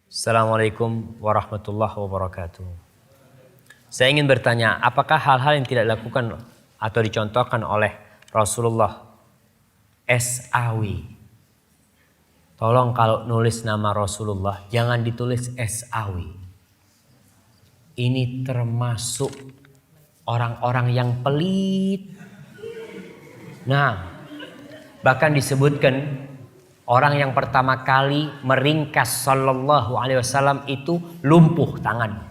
Assalamualaikum warahmatullahi wabarakatuh. Saya ingin bertanya, apakah hal-hal yang tidak dilakukan atau dicontohkan oleh Rasulullah SAW? Tolong kalau nulis nama Rasulullah jangan ditulis SAW. Ini termasuk orang-orang yang pelit. Nah, bahkan disebutkan orang yang pertama kali meringkas sallallahu alaihi wasallam itu lumpuh tangan.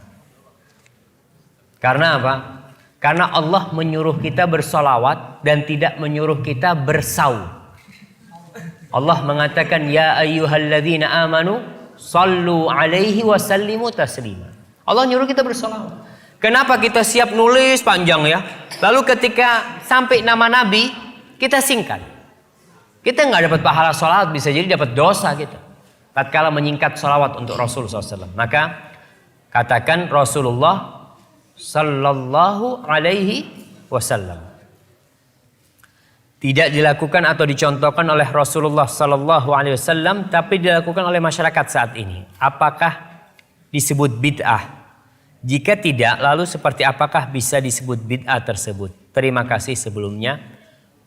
Karena apa? Karena Allah menyuruh kita bersolawat dan tidak menyuruh kita bersaum. Allah mengatakan, ya ayyuhalladzina amanu sallu alaihi wa sallimu taslima. Allah nyuruh kita bersolawat. Kenapa kita siap nulis panjang ya? Lalu ketika sampai nama Nabi, kita singkat. Kita nggak dapat pahala sholawat, bisa jadi dapat dosa kita tatkala menyingkat sholawat untuk Rasulullah SAW. Maka katakan Rasulullah Sallallahu Alaihi Wasallam. Tidak dilakukan atau dicontohkan oleh Rasulullah Sallallahu Alaihi Wasallam, tapi dilakukan oleh masyarakat saat ini. Apakah disebut bid'ah? Jika tidak, lalu seperti apakah bisa disebut bid'ah tersebut? Terima kasih sebelumnya.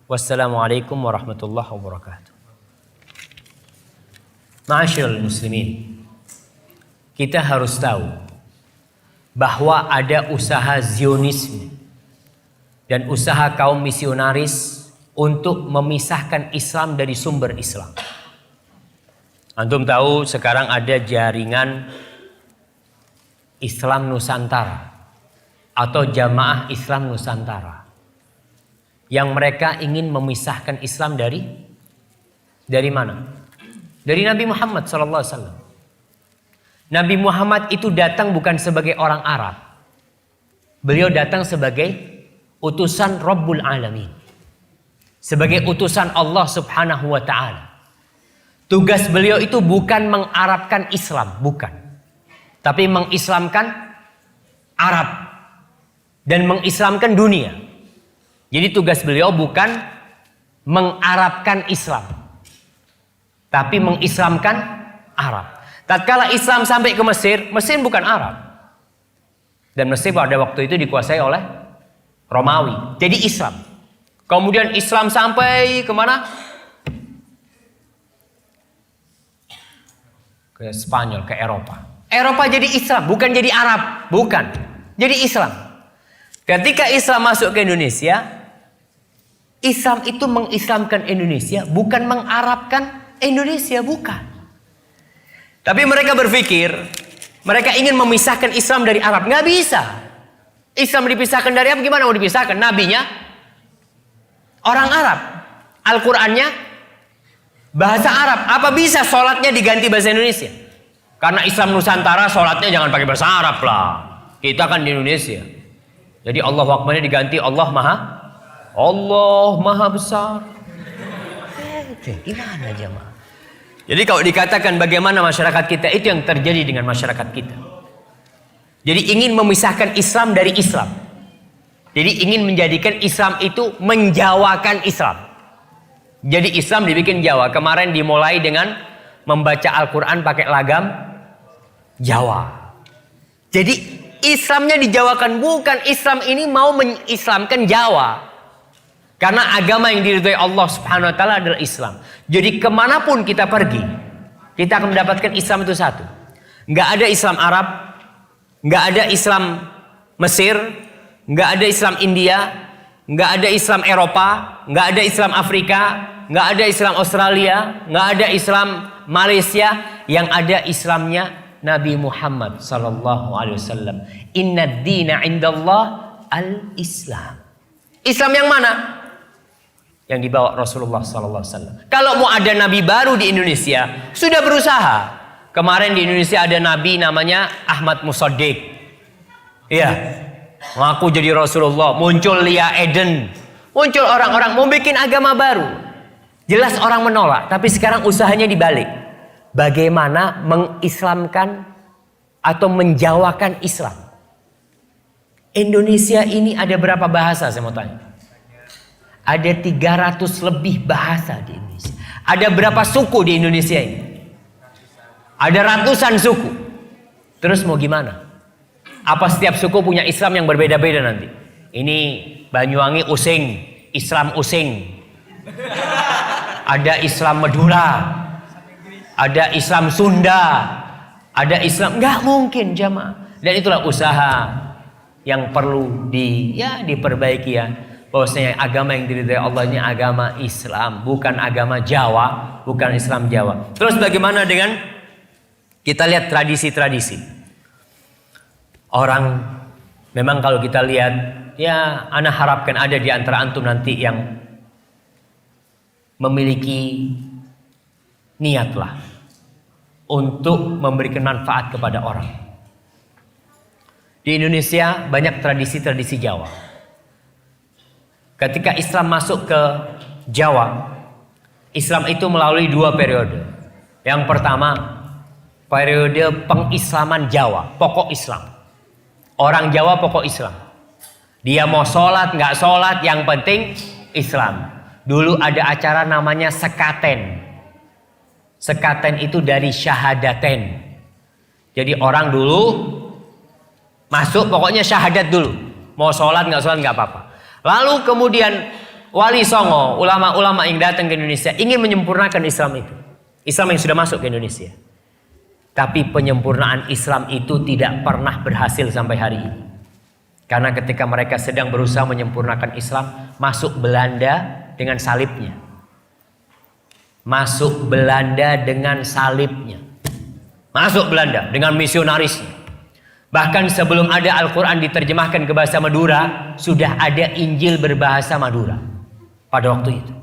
Wassalamualaikum warahmatullahi wabarakatuh. Ma'asyiral muslimin, kita harus tahu bahwa ada usaha Zionisme dan usaha kaum misionaris untuk memisahkan Islam dari sumber Islam. Antum tahu sekarang ada jaringan Islam Nusantara atau Jamaah Islam Nusantara yang mereka ingin memisahkan Islam dari mana? Dari Nabi Muhammad SAW. Nabi Muhammad itu datang bukan sebagai orang Arab. Beliau datang sebagai utusan Rabbul Alamin. Sebagai utusan Allah Subhanahu wa Ta'ala. Tugas beliau itu bukan mengarabkan Islam, bukan. Tapi mengislamkan Arab dan mengislamkan dunia. Jadi tugas beliau bukan mengarabkan Islam, tapi mengislamkan Arab. Tatkala Islam sampai ke Mesir, Mesir bukan Arab. Dan Mesir pada waktu itu dikuasai oleh Romawi. Jadi Islam. Kemudian Islam sampai kemana? Ke Spanyol, ke Eropa. Eropa jadi Islam, bukan jadi Arab. Bukan. Jadi Islam. Ketika Islam masuk ke Indonesia, Islam itu mengislamkan Indonesia, bukan mengarabkan Indonesia, bukan. Tapi mereka berpikir, mereka ingin memisahkan Islam dari Arab. Nggak bisa. Islam dipisahkan dari Arab, gimana mau dipisahkan? Nabinya orang Arab. Al-Qur'annya bahasa Arab. Apa bisa sholatnya diganti bahasa Indonesia? Karena Islam Nusantara sholatnya jangan pakai bahasa Arab lah. Kita kan di Indonesia. Jadi Allahu Akbarnya diganti Allah Maha Besar. Gimana jemaah? Jadi kalau dikatakan bagaimana masyarakat kita, itu yang terjadi dengan masyarakat kita. Jadi ingin memisahkan Islam dari Islam. Jadi ingin menjadikan Islam itu menjawakan Islam. Jadi Islam dibikin Jawa. Kemarin dimulai dengan membaca Al-Quran pakai lagam Jawa. Jadi Islamnya dijawakan, bukan Islam ini mau mengislamkan Jawa. Karena agama yang diridhoi Allah Subhanahu wa Ta'ala adalah Islam. Jadi kemanapun kita pergi, kita akan mendapatkan Islam itu satu. Nggak ada Islam Arab, nggak ada Islam Mesir, nggak ada Islam India, nggak ada Islam Eropa, nggak ada Islam Afrika, nggak ada Islam Australia, nggak ada Islam Malaysia. Yang ada Islamnya Nabi Muhammad Sallallahu Alaihi Wasallam. Inna dina indallah al-Islam. Islam yang mana? Yang dibawa Rasulullah Sallallahu Alaihi Wasallam. Kalau mau ada nabi baru di Indonesia, sudah berusaha. Kemarin di Indonesia ada nabi namanya Ahmad Musaddiq. Iya, ngaku jadi Rasulullah. Muncul Lia Eden, muncul orang-orang mau bikin agama baru. Jelas orang menolak, tapi sekarang usahanya dibalik. Bagaimana mengislamkan atau menjawakan Islam? Indonesia ini ada berapa bahasa, saya mau tanya? Ada 300 lebih bahasa di Indonesia. Ada berapa suku di Indonesia ini? Ada ratusan suku. Terus mau gimana? Apa setiap suku punya Islam yang berbeda-beda nanti? Ini Banyuwangi Using, Islam Using. Ada Islam Madura, ada Islam Sunda, ada Islam, nggak mungkin jamaah. Dan itulah usaha yang perlu diperbaiki ya. Bahwasanya agama yang diridhai Allah ini agama Islam, bukan agama Jawa, bukan Islam Jawa. Terus bagaimana dengan kita lihat tradisi-tradisi? Orang memang kalau kita lihat, ya ana harapkan ada di antara antum nanti yang memiliki niatlah untuk memberikan manfaat kepada orang. Di Indonesia banyak tradisi-tradisi Jawa. Ketika Islam masuk ke Jawa, Islam itu melalui 2 periode. Yang pertama, periode pengislaman Jawa, pokok Islam. Orang Jawa pokok Islam. Dia mau sholat, nggak sholat, yang penting Islam. Dulu ada acara namanya sekaten. Sekaten itu dari syahadaten. Jadi orang dulu masuk pokoknya syahadat dulu. Mau sholat nggak apa-apa. Lalu kemudian Wali Songo, ulama-ulama yang datang ke Indonesia ingin menyempurnakan Islam itu. Islam yang sudah masuk ke Indonesia. Tapi penyempurnaan Islam itu tidak pernah berhasil sampai hari ini. Karena ketika mereka sedang berusaha menyempurnakan Islam, masuk Belanda dengan salibnya. Masuk Belanda dengan salibnya. Masuk Belanda dengan misionarisnya. Bahkan sebelum ada Al-Quran diterjemahkan ke bahasa Madura, sudah ada Injil berbahasa Madura pada waktu itu.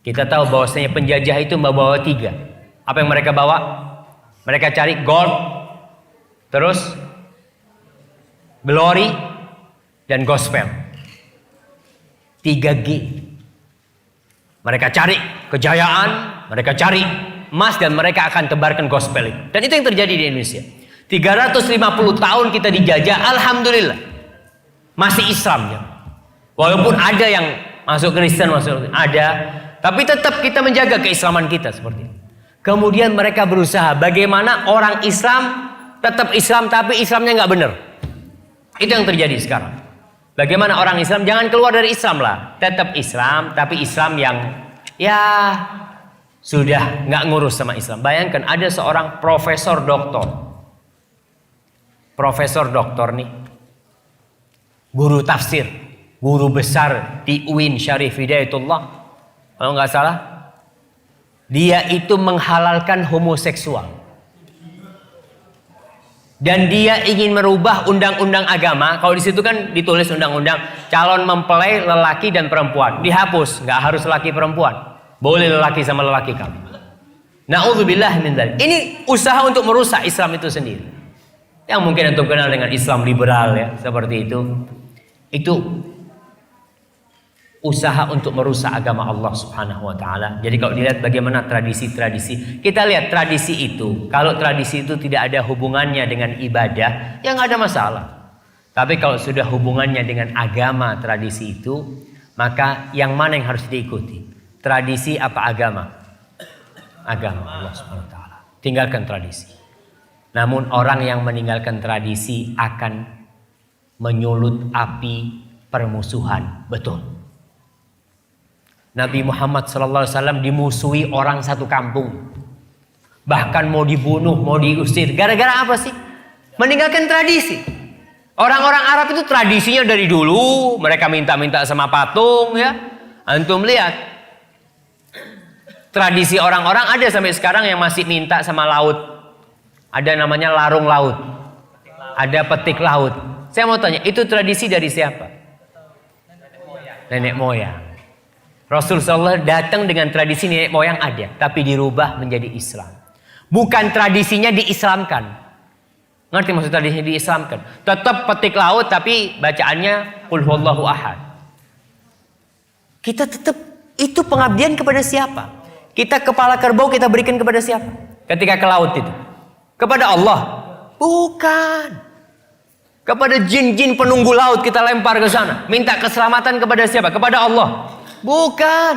Kita tahu bahwasanya penjajah itu membawa 3. Apa yang mereka bawa? Mereka cari gold, terus glory, dan gospel. 3G. Mereka cari kejayaan, mereka cari emas, dan mereka akan tebarkan gospel itu. Dan itu yang terjadi di Indonesia. 350 tahun kita dijajah, alhamdulillah masih Islam ya. Walaupun ada yang masuk Kristen, ada, tapi tetap kita menjaga keislaman kita seperti itu. Kemudian mereka berusaha bagaimana orang Islam tetap Islam tapi Islamnya nggak benar. Itu yang terjadi sekarang. Bagaimana orang Islam jangan keluar dari Islam lah, tetap Islam tapi Islam yang ya sudah nggak ngurus sama Islam. Bayangkan ada seorang profesor doktor nih, guru tafsir, guru besar di UIN Syarif Hidayatullah, kalau nggak salah, dia itu menghalalkan homoseksual. Dan dia ingin merubah undang-undang agama. Kalau di situ kan ditulis undang-undang calon mempelai lelaki dan perempuan dihapus, nggak harus lelaki perempuan, boleh lelaki sama lelaki kami. Na'udzubillah min dzalik. Ini usaha untuk merusak Islam itu sendiri. Yang mungkin antum kenal dengan Islam liberal ya, seperti itu. Itu usaha untuk merusak agama Allah Subhanahu wa taala. Jadi kalau dilihat bagaimana tradisi-tradisi, kita lihat tradisi itu, kalau tradisi itu tidak ada hubungannya dengan ibadah, ya nggak ada masalah. Tapi kalau sudah hubungannya dengan agama tradisi itu, maka yang mana yang harus diikuti? Tradisi apa agama? Agama Allah Subhanahu wa taala. Tinggalkan tradisi. Namun orang yang meninggalkan tradisi akan menyulut api permusuhan. Betul. Nabi Muhammad SAW dimusuhi orang satu kampung. Bahkan mau dibunuh, mau diusir. Gara-gara apa sih? Meninggalkan tradisi. Orang-orang Arab itu tradisinya dari dulu. Mereka minta-minta sama patung ya. Antum lihat. Tradisi orang-orang ada sampai sekarang yang masih minta sama laut. Ada namanya larung laut. Ada petik laut. Saya mau tanya, itu tradisi dari siapa? Nenek moyang. Rasulullah datang dengan tradisi nenek moyang ada, tapi dirubah menjadi Islam. Bukan tradisinya diislamkan. Ngerti maksud tradisinya diislamkan? Tetap petik laut tapi bacaannya Qul huwallahu ahad. Kita tetap itu pengabdian kepada siapa? Kita kepala kerbau kita berikan kepada siapa? Ketika ke laut itu. Kepada Allah? Bukan. Kepada jin-jin penunggu laut kita lempar ke sana. Minta keselamatan kepada siapa? Kepada Allah. Bukan.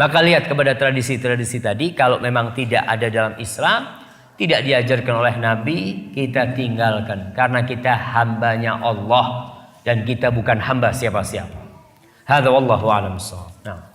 Maka lihat kepada tradisi-tradisi tadi, kalau memang tidak ada dalam Islam, tidak diajarkan oleh Nabi, kita tinggalkan. Karena kita hambanya Allah dan kita bukan hamba siapa-siapa. Hadza wallahu a'lam bissawab. Nah.